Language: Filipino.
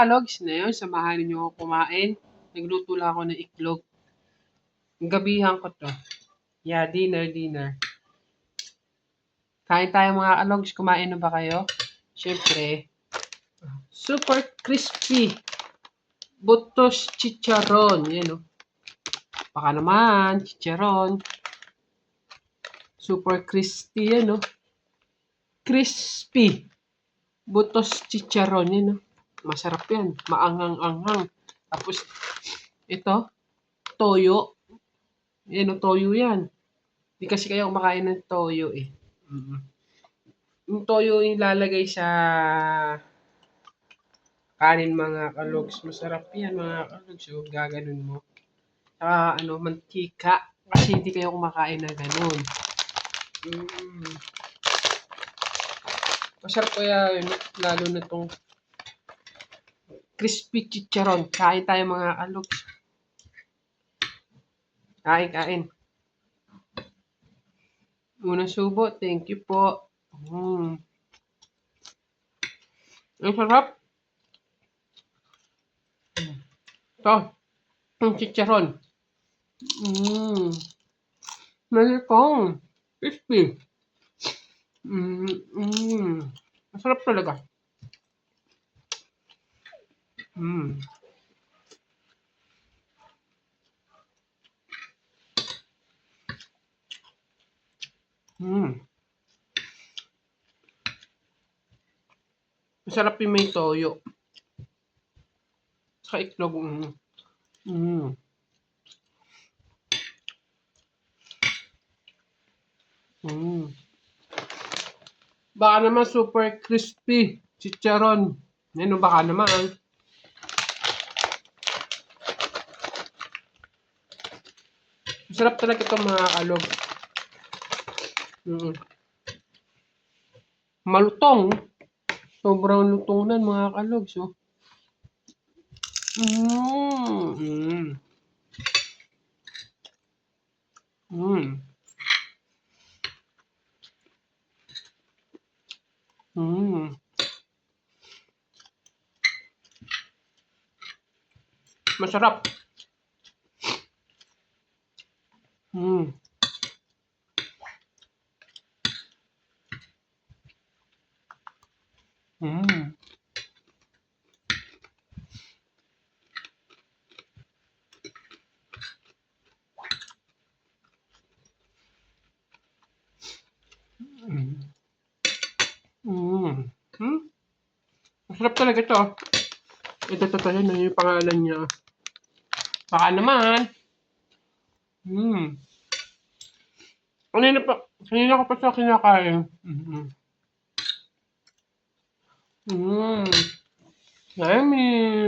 kalogs, ngayon samahan niyo ako kumain. Nagluto lang ako ng itlog. Gabihan ko 'to. Yeah, dinner. Kain tayo mga kalogs, kumain na ba kayo? Siyempre, super crispy butos chicharon. Yan o. Baka naman, chicharon. Super crispy yan o. Crispy butos chicharon. Yan o. Masarap yan. Maanghang-anghang. Tapos, ito, toyo. Yan o, toyo yan. Hindi kasi kayo kumakain ng toyo eh. Yung toyo yung ilalagay sa kanin mga kalogs. Masarap yan mga kalogs. So, gaganon mo. Saka mantika. Kasi hindi kayo kumakain na ganun. Masarap kaya yun. Lalo na tong crispy chicharon. Kain tayo mga kalogs. Kain. Unang subo, thank you po. Ang sarap. Ito, yung chicharon. Malipong. Crispy. Masarap talaga. Masarap yung may toyo. Saka itlog. Baka naman super crispy chicharon. Yan o, baka naman. Masarap talaga itong mga kalog. Malutong. Sobrang lutunan mga kalog. So. Masarap. Masarap talaga ito. Ito, yan yung pangalan niya. Baka naman. Kanina ko pa siya kinakain. Yummy.